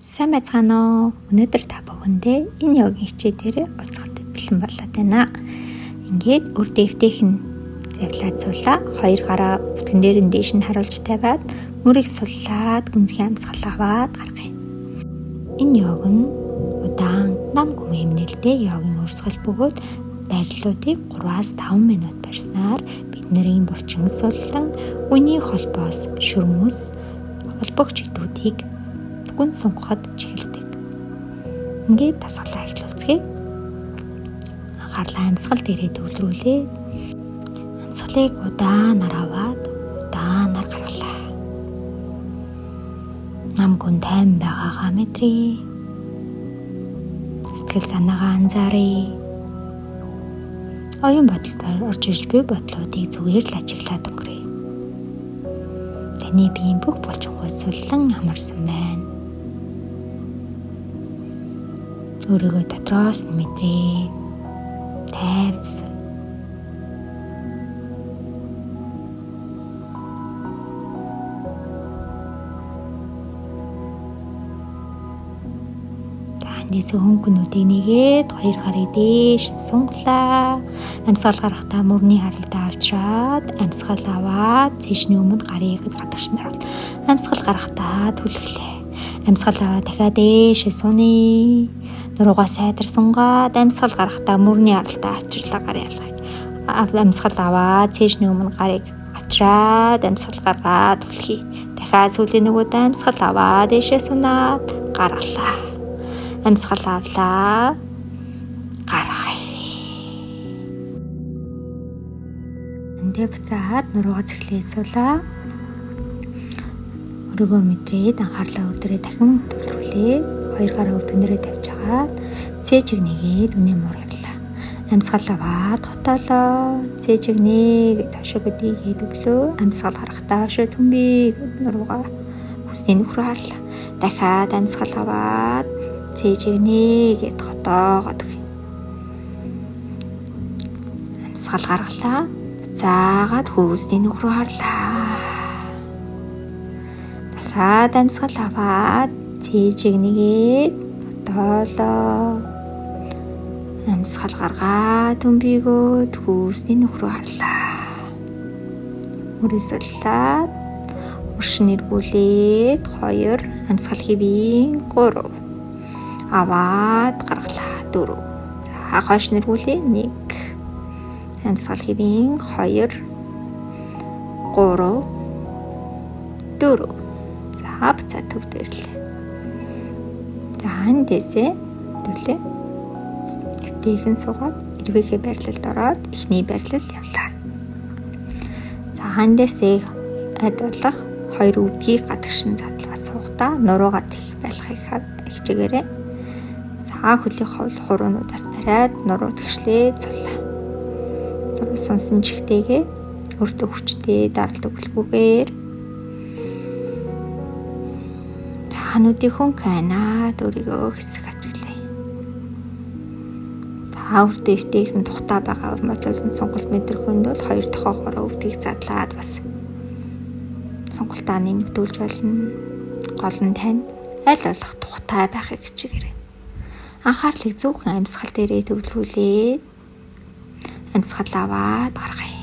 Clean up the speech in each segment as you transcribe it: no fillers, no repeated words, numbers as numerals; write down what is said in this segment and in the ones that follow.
Сайн байцгаана уу? Өнөөдөр та бүхэндээ энэ йогийн хичээлээр уулзахад бэлэн болоод байна. Ингээд өр дэвтэйхэн завлаад суулаа. Хоёр гараа өвтгөн дээр нь дээш нь харуулж тавиад мөрийг суллаад гүнзгий амсгал аваад гаргая. Энэ йог нь удаан нам гүмэмнэлтэй йогийн урсгал бөгөөд байрлалуудыг 3-5 минут барьснаар бидний булчин суллан үний холбоос шүрмүс холбогч идүүдийг гүн сунгахад чиглэдэг. Ингээд дасгалаа эхлүүлцгээе. Анхаарлаа амьсгал дээрээ төвлөрүүлээ. Амьсгалыг удаанаар аваад удаанаар гаргалаа. Нам гүн тайван байгаагаа мэдрээ. Сэтгэл санаагаа анзааръя. Оюун бодолд орж ирж буй бодлуудыг зүгээр л ажиглаад өнгөрье. Таны биеийн бүх булчингүй суллан амарсан байна. Өөрийгөө дотроос нь мэдрээ. Тайван. Тандээс хөнгөнүүдийг нэгээд хоёр гарыг дээш сунглаа. Амьсгал гарахдаа мөрний харалтаа авчраад амьсгал аваад цэшний өмнө гарыг гадагш наравал. Амьсгал гарахдаа түлхлээ. Амьсгал аваад дахиад дээш суны. Нуруугаа сайдар сунгаад амьсгал гарахдаа мөрний харалтаа авчрлаа гарын ялгыг. Амьсгал аваад цэшний өмнө гарыг авчраад амьсгал гаргаад түлхий. Дахиад сүүлийн нөгөөдөө амьсгал аваад дээшээ сунаад гаргалаа. Амьсгал авлаа. Гаргая. Эндээ буцаад нуруугаа цэглээд суулаа. Өрөөгөө мэдрээд анхаарлаа өвдөрөө дахин төвлөрүүлээ. Хоёр гараа өвдөнөрөө тавьж агаад цээжиг нэгээд үнэ муур явлаа. Амьсгал аваад хотоолоо. Цээжиг нэгээд хошиг өдийгээд өглөө. Амьсгал гарахдаа хошиг төмбий нуруугаа хүсний нөхрөө харлаа. Дахиад амьсгал аваад цээжиг нэгээд хотоогоод өгье. Амьсгал гаргалаа. Заагаад хүсний нөхрөө харлаа. Дахиад амьсгал аваад цээжиг нэгээд хотоолоо. Амьсгал гаргаад төмбийгөөд хүсний нөхрөө харлаа. Мөрийг суллаад уршин эргүүлээд 2 амьсгал хэвийн 3 аваад гаргалаа 4. За хойш нэргүүлээ 1 амьсгал хэвийн 2 3 4. За буцаад төвд ирлээ. За хандээсээ төлөө эвтэйхэн суугаад эргээхээ байрлалд ороод эхний байрлал явлаа. За хандээсээ ад болох 2 өвдгийг гадагшин задлаа суухдаа нуруугаа тэх байлахыг хичээгээрэй. За хөлийн хуруунуудаас бариад нуруу тэгшлээд суллаа. Нуруу сунсан чихтэйгээ өөртөө хүчтэй даралт өгөлгүйгээр хануудын хүн канаад өөрийгөө хэсэг ажиглая. Та өөртөө эвтэйхэн тухтаа байгаа урмадлын сонголт мэдрэхэнд бол 2 тохоогоор өвдгийг задлаад бас сонголтоо нэмэгдүүлж болно. Гол нь тань аль болох тухтай байхыг хичээгээрэй. Анхаарлыг зөвхөн амьсгал дээрээ төвлөрүүлээ. Амьсгал аваад гаргая.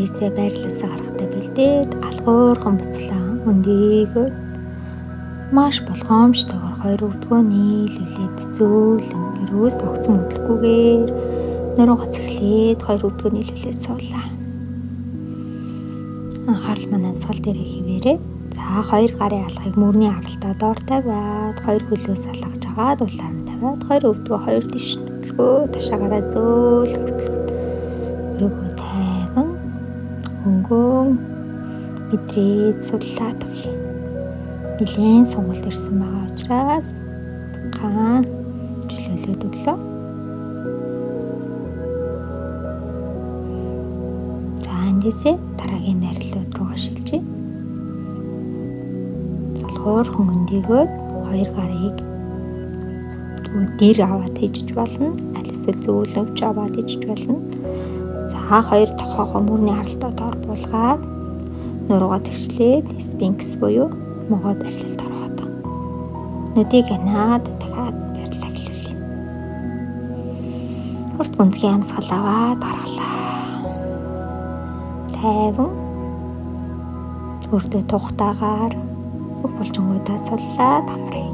Эндээсээ байрлалаасаа гарахтаа бэлдээд алгуурхан буцлаа өндөөгөө маш болгоомжтойгоор хоёр өвдгөө нийлүүлээд зөөлөн өрөөс огцом хөдлөхгүйгээр нуруугаа цэглээд хоёр өвдгөө нийлүүлээд суулаа. Анхаарал маань амьсгал дээр хിവэрээ. За хоёр гарын алхыг мөрний харалтаа доор тавиад хоёр хөлөөс алгаж агаад улаан тавиад хоёр өвдгөө хоёр тийш хөдлөхөө ташаагаараа зөөлөн хөдлөхөө өрөөгөө тайван хөнгөн мэдрээд судлаад өгье. Нилээн сонголт ирсэн байгаа учраас хаан чөлөөлөд өглөө. За эндээсээ дараагийн найрлууд руугаа шилжээ. Залхуурхан өндөөгөөд хоёр гарыг дээр аваад хийжиж болно. Аль эсвэл зөөлөвч аваад хийжиж болно. За хоёр тохоогоо мөрний харалтаа доор буулгаад нуруугаа тэгшлээд спинкс буюу могоо барилалд ороод нүдийг анаад дахиад барилаа эхлүүлье. Хурд гүнзгий амьсгал аваад гаргалаа. Тайван өрдөө тухтаагаар бүх булчингуудаа суллаад амрая.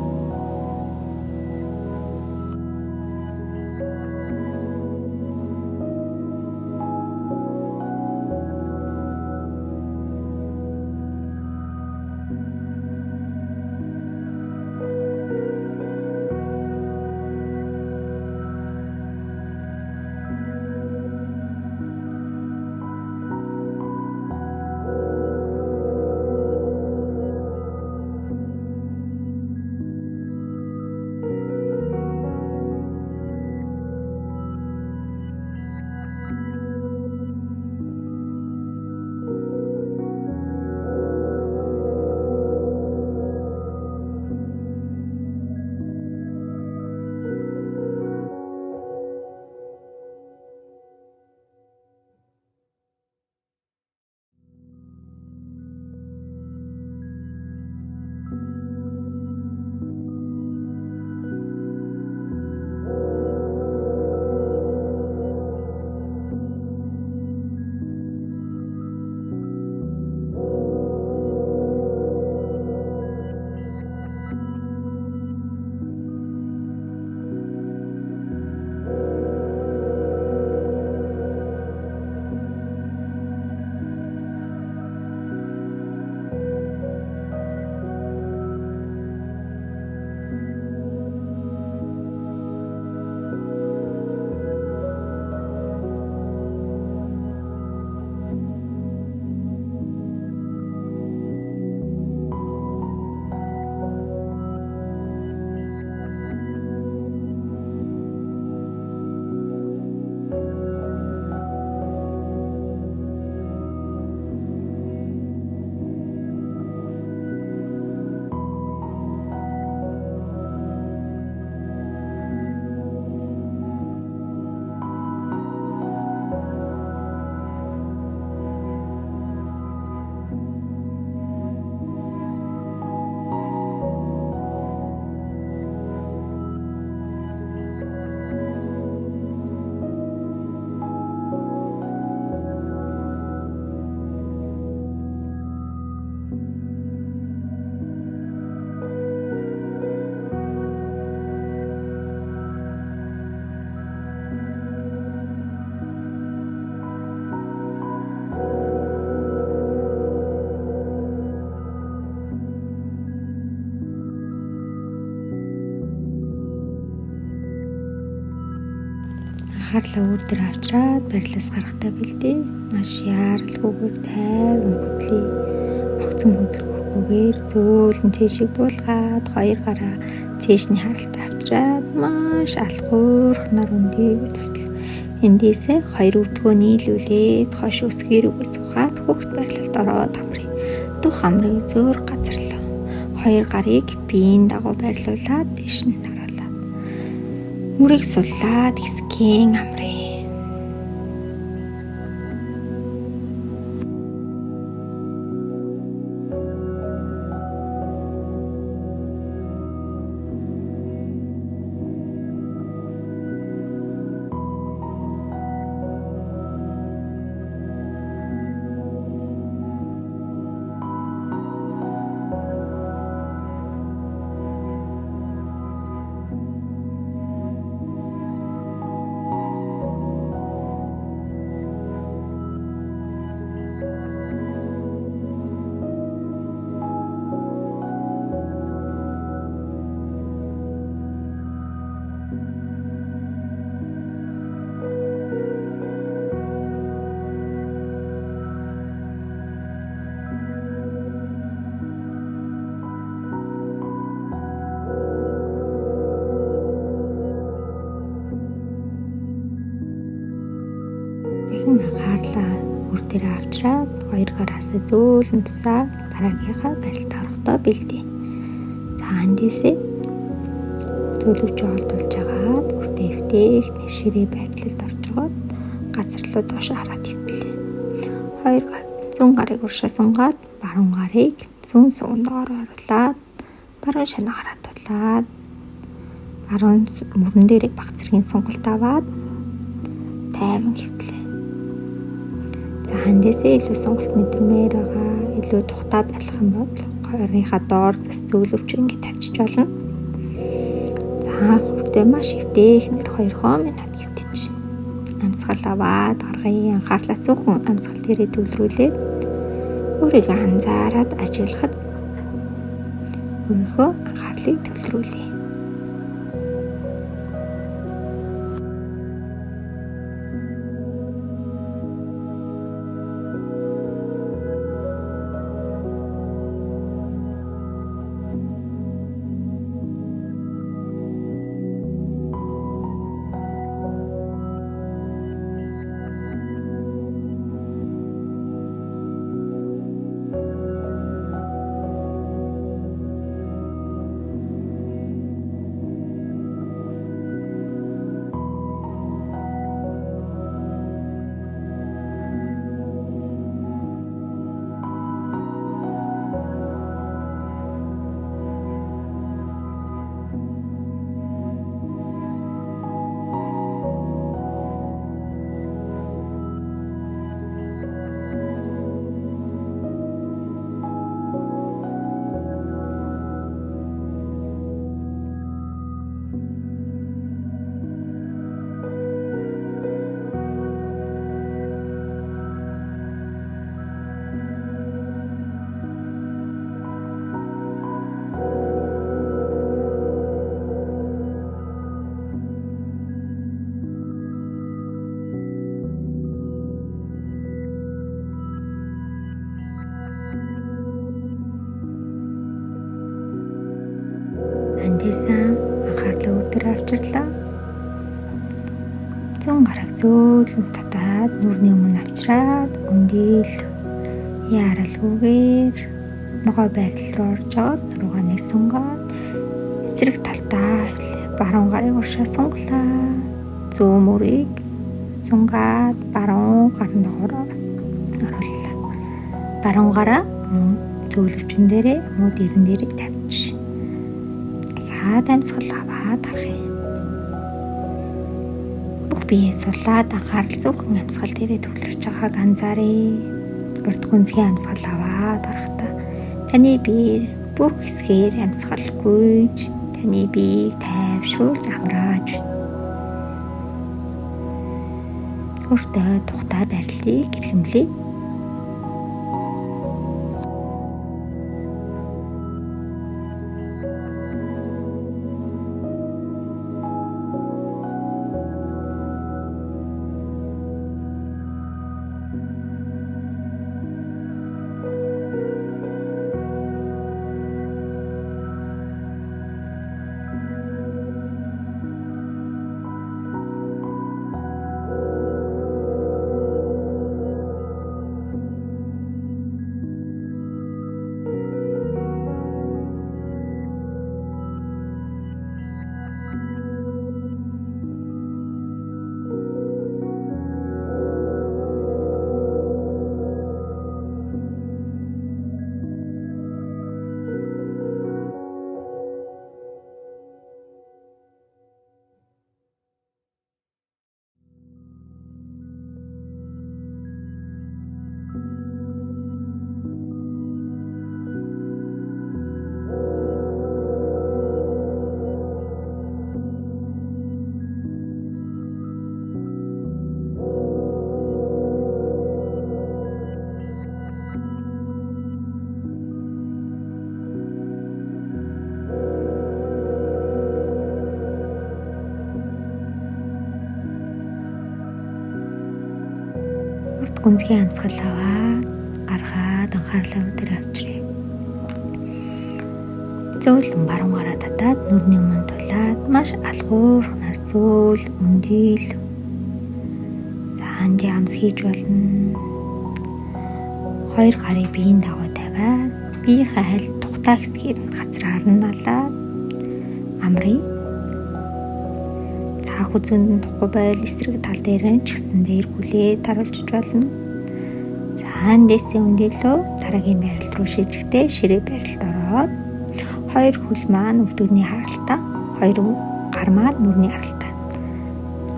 Анхаарлаа өөр дээр авчраад барилаас гарахтаа бэлдээ. Маш яаралгүйгээр тайван хөдлөе. Огцом хөдлөхгүйгээр зөөлөн цэшиг буулгаад хоёр гараа цэшний харалтаа авчраад маш алхуурхнаар өндөөгөө төсөл. Эндээсээ хоёр өвдгөө нийлүүлээд хойш өсгий рүүгээ сухаад хөвгт барилалд ороод амрыг. Дух амрыг зөөр газарлаа. Хоёр гарыг биеийн дагуу барилуулад дэш нь хараалаа. Мөрийг суллаад хэсгийн амрыг. дахин анхаарлаа өөр дээрээ авчраад хоёр гараасаа зөөлөн тусаад дараагийнхаа барилт орохдоо бэлдээ. За эндээсээ зөөлөвч олдуулж агаад үрдээ эвтээх ширээ байрлалд орж агаад газар руу доош хараад хөвтлээ. Хоёр гар зүүн гарыг уршаа сунгаад баруун гарыг зүүн сувганд оруулаад баруун шанаа хараад тулаад баруун мөрөн дээр баг зэргийн сонголт аваад тайван хөвтлээ. За эндээсээ илүү сонголт мэдрэмээр байгаа, илүү тухтай байх юм бол хоёрынхаа доор зас зөөлөвч ингэ тавьчих болно. За үрдээ маш эвтээх 2 минут хөвтөж амьсгал аваад гаргая. Анхаарлаа зөвхөн амьсгал дээрээ төвлөрүүлээд өөрийгөө анзаараад ажиглахад өөрийнхөө анхаарлыг төвлөрүүлье. Эндээсээ анхаарлаа өөр дээр авчирлаа. Зүүн гараг зөөлөн татаад нүрний өмнө авчраад өндөөл яаралгүйгээр могой байрлал руу орж аваад нуруугаа нэг сунгаад эсрэг талтаа баруун гарыг уршаа сунглаа. Зүүн мөрийг сунгаад баруун гарын доор орууллаа. Баруун гараа зөөлөвчөн дээрээ муу дэрэн дээрээ тавьчих. Амьсгал аваад гаргая. Бүх биеэ сулаад анхаарал зөвхөн амьсгал дээрээ төвлөрч байгааг анзааръя. Урт гүнзгий амьсгал аваад гарахдаа таны биеэр бүх хэсгээр амьсгалгүйж таны биеийг тайвшруулж амрааж өөртөө тухтай байрлалыг эрхэмлэе. урт гүнзгий амьсгал аваад гаргаад анхаарлаа өдөр авчиръя. Зөөлөн баруун гараа татаад нүрний өмнө тулаад маш алхуурхнаар зөөл өндөөл. За ханд гүнзгий амс хийж болно. Хоёр гарыг биеийн дагуу тавиад биеийнхээ аль тухтай хэсгээр нь газраар нь налаад амрыг таах үзүүнд тухгүй байл эсрэг тал дээр нь ч гэсэндээ эргүүлээд таруулж болно. За эндээсээ өндөөлөө дараагийн байрал руу шийдэхдээ ширээ байралд ороод хоёр хөл маань өвдөгний харалтаа, хоёр гар маань мөрний харалтаа.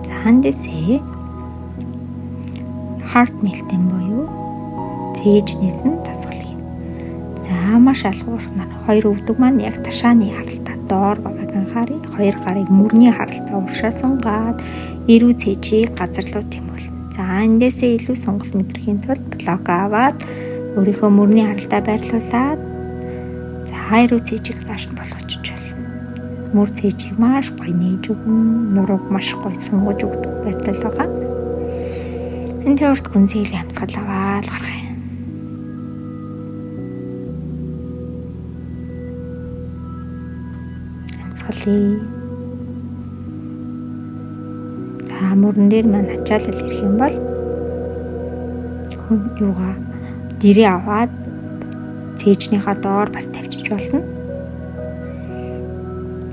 За эндээсээ heart melt-ийн буюу цээжнээс нь тасгалъя. За маш алгуурхнаар хоёр өвдөг маань яг ташааны харалтаа доор байгааг анхаарыг. Хоёр гарыг мөрний харалтаа уршаа сунгаад эрүү цээжийг газар руу тэмүүлнэ. За эндээсээ илүү сонголт мэдрэхийн тулд блок аваад өөрийнхөө мөрний харалтаа байрлуулад за эрүү цээжийг доош нь болгочих болно. Мөр цээжийг маш гоё нээж өгнө. Нурууг маш гоё сунгаж өгдөг байдлал байгаа. Энд урд гүнзгий амсгал аваад гаргая. Амсгалъя. За мөрөн дээр маань ачаалал ирэх юм бол юугаа дэрээ аваад цээжнийхаа доор бас тавьчих болно.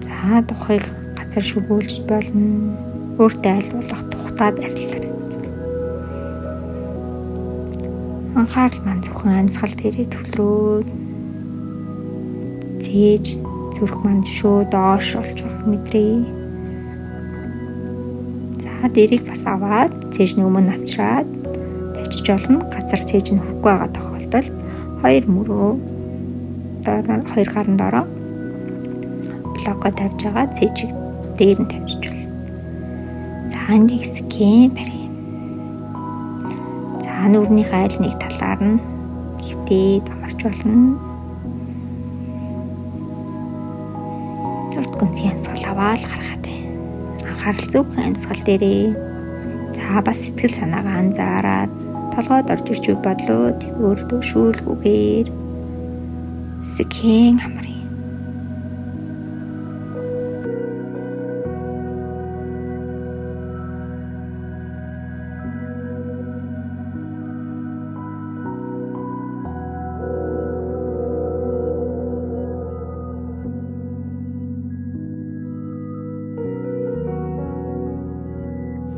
За тухыг газар шүгүүлж болно. Өөртөө аль болох тухтай байрлалаар. Анхаарал маань зөвхөн амьсгал дээрээ төвлөрөөд цээж зүрх маань шөө доош олж байгааг мэдрээ. За дэрийг бас аваад цээжний өмнө авчраад тавьчих болно. Газар цээж нь хүрэхгүй байгаа тохиолдолд хоёр мөрөө хоёр гарын дороо блоко тавьж байгаа цээжийг дээр нь тавьчих болно. За энийг скэн барь. За нүрийнхээ аль нэг талаар нь хөвтөөд амарч болно. Урд гүнзгий амьсгал аваад гаргаад байна. Анхаарал зөвхөн амьсгал дээрээ. За бас сэтгэл санаагаа анзаараад толгойд орж ирж буй бодлоо өөртөө шүүлгүүгээр скэн амрыг.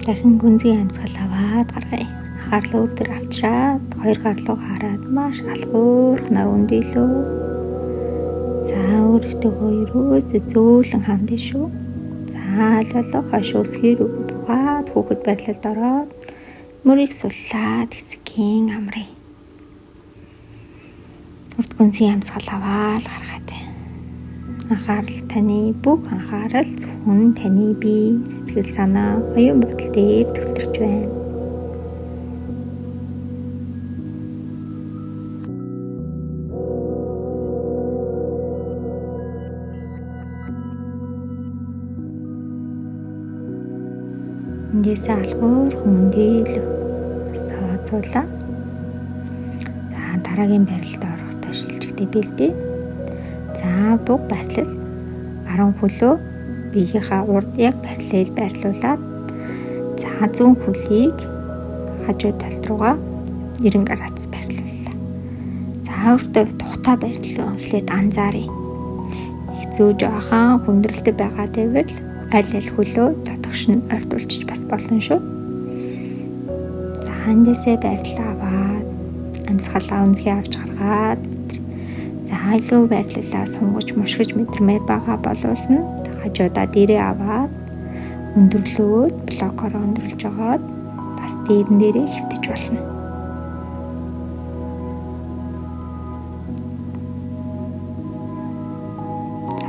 Дахин гүнзгий амьсгал аваад гаргая. Анхаарлаа өөр төр авчраад хоёр гар руу хараад маш алгуурхнаар өндөөлөө. За өөртөө хоёроо зөөлөн хандъя шүү. За аль болох хойш өсгөр бугаад хүүхэд байрлалд ороод мөрийг суллаад хэсгийн амрыг. Урд гүнзгий амьсгал аваад гаргаад байна. Анхаарал таны бүх анхаарал зөвхөн таны бие, сэтгэл санаа, оюун бодол дээр төвлөрч байна. Эндээсээ алгуур хөндөөлөх сооцуулаа. За дараагийн байралд орохдоо шилжигдээ бэлдээ. За буг байрлал баруун хөлөө биеийнхаа урд яг параллел байрлуулад за зүүн хөлийг хажуу талд руугаа 90 градус байрлууллаа. За өөртөө тухтай байрлал эхлээд анзааръя. Хэцүү жоохон хүндрэлтэй байгаа гэвэл аль хөлөө дотогш нь ойртуулчих бас болно шүү. За эндээсээ байрлал аваад амьсгалаа үнсгээ авч гаргаад за илүү байрлалаа сунгаж мушгиж мэдрэмээр байгаа болвол хажуудаа дээрээ аваад өндөрлөөд блокоор өндөрлж агаад бас дээрэн дээрээ хөвтөж болно.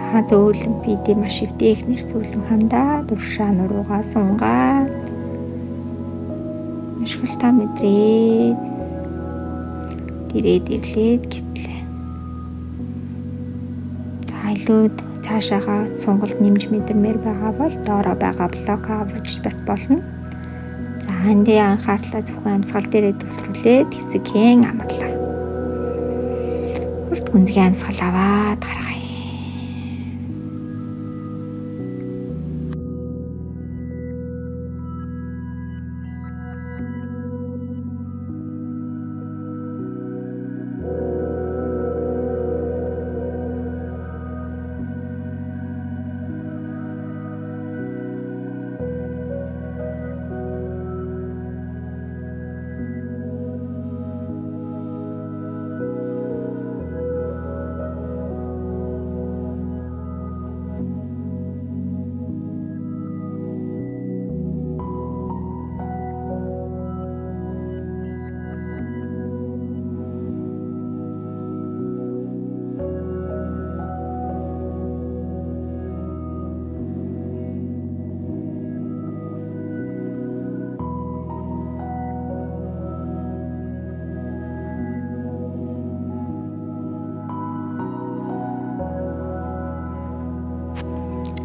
За зөөлөн бидээ маш өвдөөх нэр зөөлөн хандаад уршаа нуруугаа сунгаад мушгилтаа мэдрээд дээрээ ирлээд гэтлээ. За илүү цаашаага сунгалт нэмж мэдэрмээр байгаа бол доороо байгаа блок авч бас болно. За эндээ анхаарлаа зөвхөн амьсгал дээрээ төвлөрүүлээд хэсэгхэн амарлаа. Урт гүнзгий амьсгал аваад гаргая.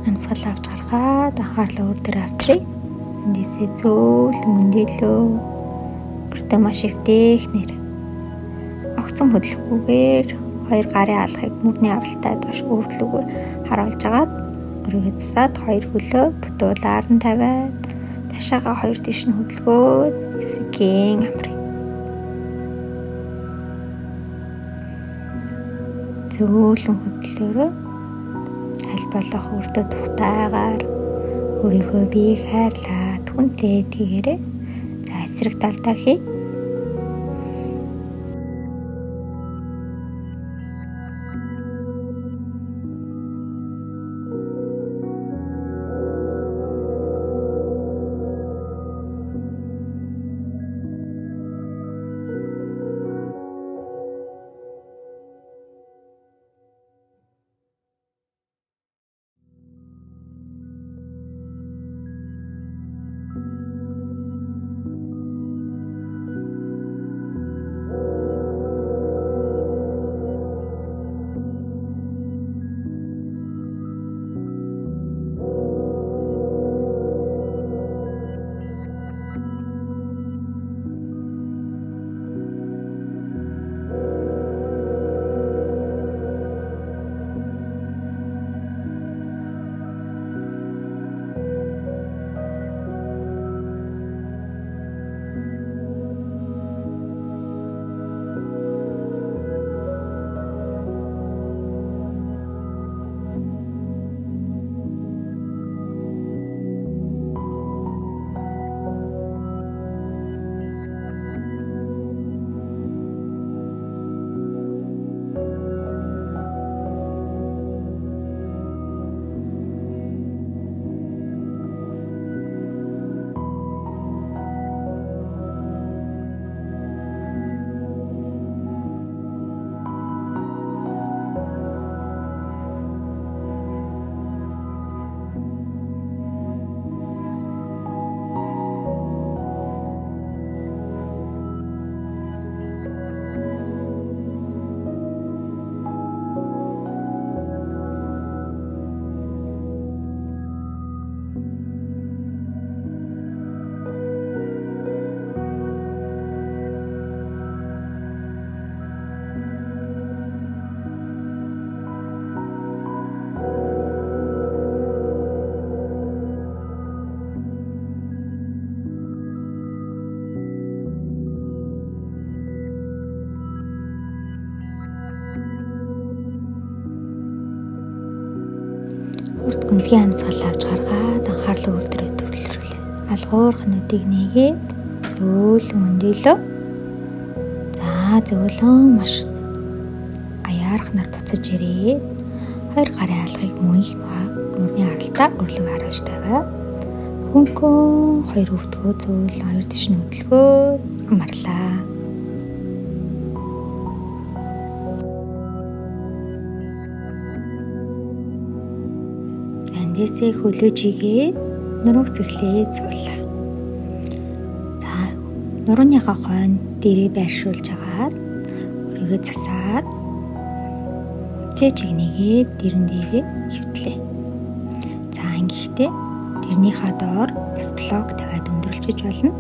Амьсгал авч гаргаад анхаарлаа өөр дээр авчрыг. Эндээсээ зөөлөн мөндөөлөө. Өртөө маш эвтэхнэр. Огцом хөдлөхгүйгээр хоёр гарын алхахыг мөрний авалтаа доош өөрчлөгөө харуулж агаад өрөөгөө засаад хоёр хөлөө бутуулаар нь тавиад ташаага хоёр тийш нь хөдөлгөөд хэсгийн амрыг. Зөөлөн хөдлөөрөө аль болох өртөө тухтайгаар өөрийнхөө биеийг хайрлаад хүнтэй тэгээрэй. За эсрэг талдаа хий. Урд гүнзгий амьсгал авч гаргаад анхаарлаа өөр дөрөө төвлөрүүлээ. Алгуур хануудыг нээгээд зөөлөн өндөөлөө. За зөөлөн маш аяархнаар буцаж ирээд хоёр гарын алгыг мөрний аралтаа өрлөг харуулж тавиа. Хөнгөн хоёр өвдгөө зөөлөн хоёр тийш нь хөдөлгөө амарлаа. Эндээсээ хөлөөжигээ нуруу цэглээд суулаа. За нурууныхаа хойно дээрээ байршуулж агаад өрөөгөө засаад чигнийгээ дэрэн дээрээ хөвтлээ. За ингэхдээ тэрнийхаа доор бас блок тавиад өндөрлөж болно.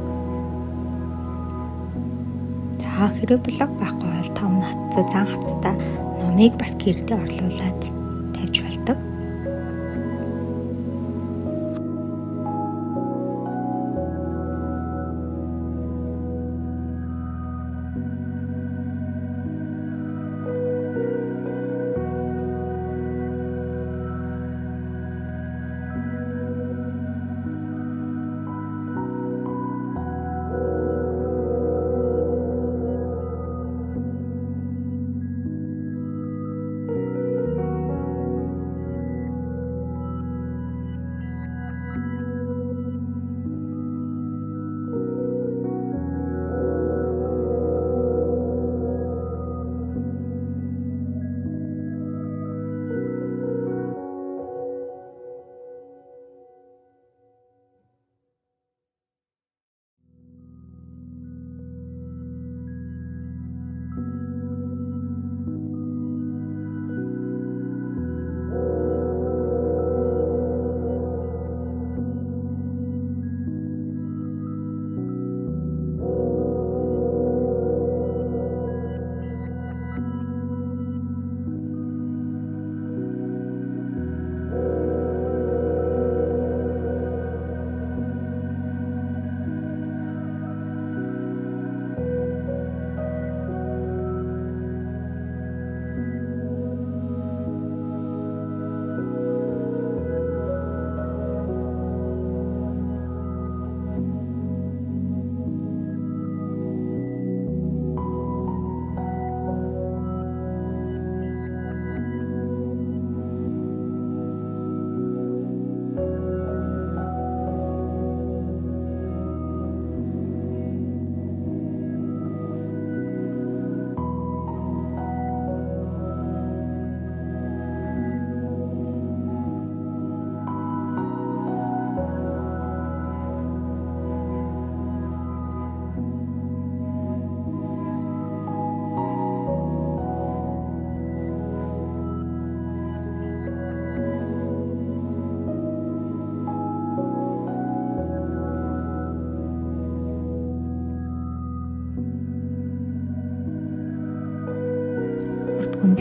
За хэрэв блок байхгүй бол том зан хавцтай номыг бас гэрдээ орлуулад тавьж болдог.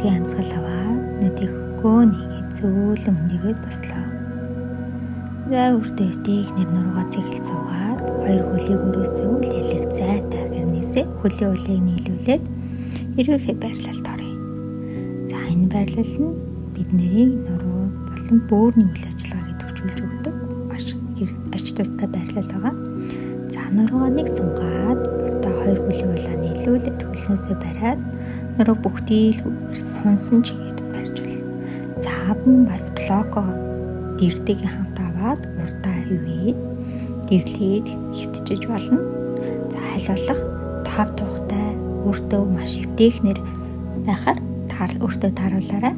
гүнзгий амьсгал аваад нүдийг хөнгөө нэгээд зөөлөн өндөөгөөд бослоо. За үрдэвтийг нэр нуруугаа цэглэл суугаад хоёр хөлийг өрөөсөө үлээлэг зайтай гэрнээсээ хөлийн улыг нийлүүлээд эргээхээ байрлалд оръё. За энэ байрлал нь бидний нуруу болон бөөрийн үйл ажиллагааг төвчүүлж өгдөг ач тустай байрлал байгаа. За нуруугаа нэг сунгаад урдаа хоёр хөлийн улаа нийлүүлээд хөлнөөсөө бариад нуруу бүх дийлгүүгээр сунсан чигээр барьж байна. За мөн бас блоко дэрдэг хамт аваад урдаа хивээд дэрлээд хөвтөж болно. За аль болох тав тухтай өртөө маш эвтэхнэр байхаар өртөө тааруулаарай.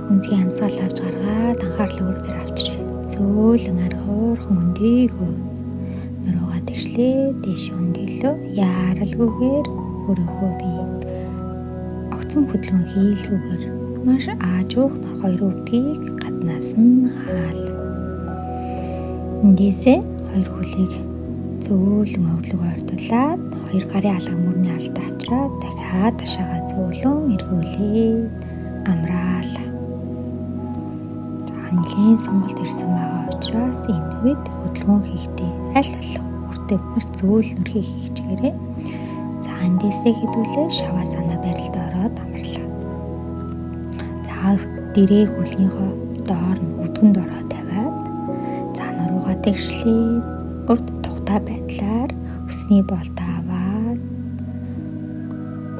Гүнзгий амьсгал авч гаргаад анхаарлаа өөр дээр авчрыг. Зөөлөн архуурхан өндөөгөө нуруугаа тэгшлээ дэш өндөөлөө яаралгүйгээр өөрөөхөө бий. Огцом хөдөлгөөн хийлгүүгээр маш аажуухан хоёр өвдгийг гаднаас нь хаал. Эндээсээ хоёр хөлийг зөөлөн өвлөгөө ордуулаад хоёр гарын алга мөрний аралтай авчраад дахиад ташаага зөөлөн эргүүлээд амраал. Нэлээд сонголт ирсэн байгаа учраас энэ үед хөдөлгөөн хийхдээ аль болох өртөө маш зөөлнөр хийх чигээрээ. За эндээсээ хэдүүлээ шаваасана барилд ороод амарлаа. За дэрээ хөлнийхөө доор нь өдгөнд ороод тавиад за нуруугаа тэгшлээд урд тухтай байдлаар өсний болтоо аваад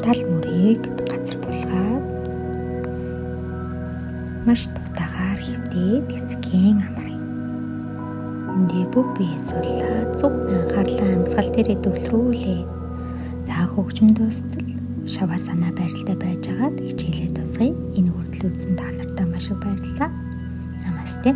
тал мөрийг газар булгаад маш тухтайгаар хөвдөөд хэсгийн амрыг. Эндээ бүх бие суллаад зөвхөн анхаарлаа амьсгал дээрээ төвлөрүүлээ. За хөгжим дуустал шаваасана байралтай байж байгаад хичээлээ тусгая. Энэ хүртэл үзсэн та нартай маш их баярлалаа. Намасте.